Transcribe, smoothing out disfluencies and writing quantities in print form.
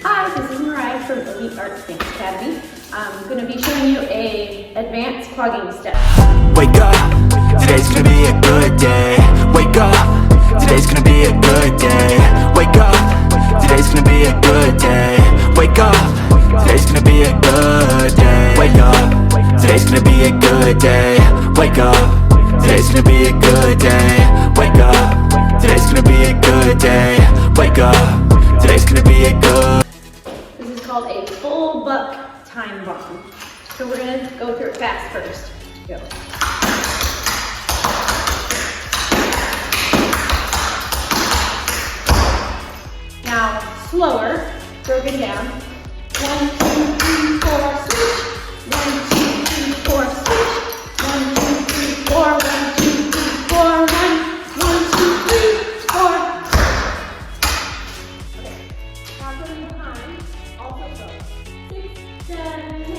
Hi, this is Mariah from Elite Arts Dance Academy. I'm going to be showing you a advanced clogging step. Wake up, today's gonna be a good day. Wake up, today's gonna be a good day. Wake up, today's gonna be a good day. Wake up, today's gonna be a good day. Wake up, today's gonna be a good day. Wake up, today's gonna be a good day. Wake up, today's gonna be a good day. Wake up, today's gonna be a good. This is called a full buck time bomb. So we're going to go through it fast first. Go. Now, slower, broken down. 1, 2, 3, 4, switch. 1, 2, 3, 4, switch. 1, 2, 3, 4, 1, 2, 3, 4, 1, 2, 3, 4. Okay. Now going behind, also go. 6, 7,